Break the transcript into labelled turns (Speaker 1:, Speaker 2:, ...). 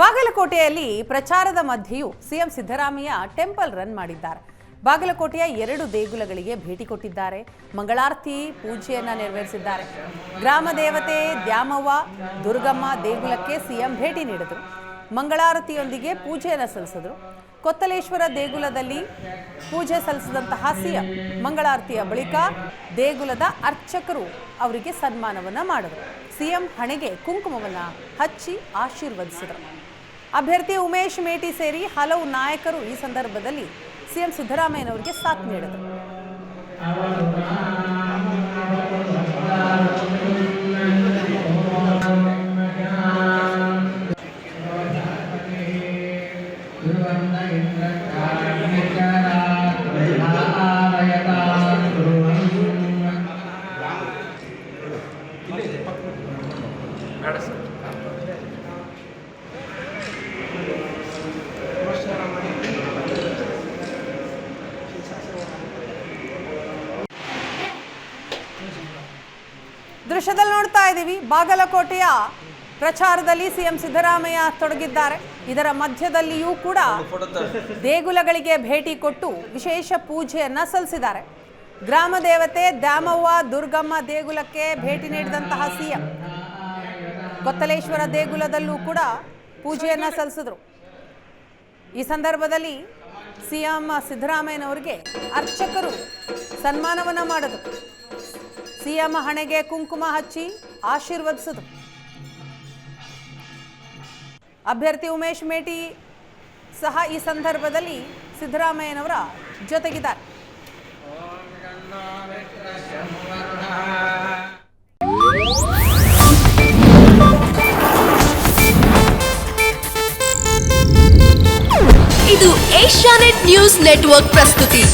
Speaker 1: ಬಾಗಲಕೋಟೆಯಲ್ಲಿ ಪ್ರಚಾರದ ಮಧ್ಯೆಯೂ ಸಿಎಂ ಸಿದ್ದರಾಮಯ್ಯ ಟೆಂಪಲ್ ರನ್ ಮಾಡಿದ್ದಾರೆ. ಬಾಗಲಕೋಟೆಯ 2 ದೇಗುಲಗಳಿಗೆ ಭೇಟಿ ಕೊಟ್ಟಿದ್ದಾರೆ. ಮಂಗಳಾರತಿ ಪೂಜೆಯನ್ನ ನೆರವೇರಿಸಿದ್ದಾರೆ. ಗ್ರಾಮ ದೇವತೆ ದ್ಯಾಮವ್ವ ದುರ್ಗಮ್ಮ ದೇಗುಲಕ್ಕೆ ಸಿಎಂ ಭೇಟಿ ನೀಡಿದರು. ಮಂಗಳಾರತಿಯೊಂದಿಗೆ ಪೂಜೆಯನ್ನು ಸಲ್ಲಿಸಿದರು. ಕೊತ್ತಲೇಶ್ವರ ದೇಗುಲದಲ್ಲಿ ಪೂಜೆ ಸಲ್ಲಿಸಿದಂತಹ ಸಿಎಂ ಮಂಗಳಾರತಿಯ ಬಳಿಕ ದೇಗುಲದ ಅರ್ಚಕರು ಅವರಿಗೆ ಸನ್ಮಾನವನ್ನ ಮಾಡಿದರು. ಸಿಎಂ ಹಣೆಗೆ ಕುಂಕುಮವನ್ನ ಹಚ್ಚಿ ಆಶೀರ್ವದಿಸಿದರು. ಅಭ್ಯರ್ಥಿ ಉಮೇಶ್ ಮೇಟಿ ಸೇರಿ ಹಲವು ನಾಯಕರು ಈ ಸಂದರ್ಭದಲ್ಲಿ ಸಿಎಂ ಸಿದ್ದರಾಮಯ್ಯನವರಿಗೆ ಸಾಥ್ ನೀಡಿದರು. ದೃಶ್ಯದಲ್ಲಿ ನೋಡ್ತಾ ಇದ್ದೀವಿ, ಬಾಗಲಕೋಟೆಯ ಪ್ರಚಾರದಲ್ಲಿ ಸಿಎಂ ಸಿದ್ದರಾಮಯ್ಯ ತೊಡಗಿದ್ದಾರೆ. ಇದರ ಮಧ್ಯದಲ್ಲಿಯೂ ಕೂಡ ದೇಗುಲಗಳಿಗೆ ಭೇಟಿ ಕೊಟ್ಟು ವಿಶೇಷ ಪೂಜೆಯನ್ನ ಸಲ್ಲಿಸಿದ್ದಾರೆ. ಗ್ರಾಮ ದೇವತೆ ದ್ಯಾಮವ್ವ ದುರ್ಗಮ್ಮ ದೇಗುಲಕ್ಕೆ ಭೇಟಿ ನೀಡಿದಂತಹ ಸಿಎಂ ಕೊತ್ತಲೇಶ್ವರ ದೇಗುಲದಲ್ಲೂ ಕೂಡ ಪೂಜೆಯನ್ನ ಸಲ್ಲಿಸಿದ್ರು. ಈ ಸಂದರ್ಭದಲ್ಲಿ ಸಿಎಂ ಸಿದ್ದರಾಮಯ್ಯನವರಿಗೆ ಅರ್ಚಕರು ಸನ್ಮಾನವನ್ನ ಮಾಡಿದ್ರು. ಸಿಎಂ ಹಣೆಗೆ ಕುಂಕುಮ ಹಚ್ಚಿ ಆಶೀರ್ವದಿಸಿದರು. ಅಭ್ಯರ್ಥಿ ಉಮೇಶ್ ಮೇಟಿ ಸಹ ಈ ಸಂದರ್ಭದಲ್ಲಿ ಸಿದ್ದರಾಮಯ್ಯನವರ ಜೊತೆಗಿದ್ದಾರೆ.
Speaker 2: ಇದು ಏಷ್ಯಾನೆಟ್ ನ್ಯೂಸ್ ನೆಟ್ವರ್ಕ್ ಪ್ರಸ್ತುತಿ.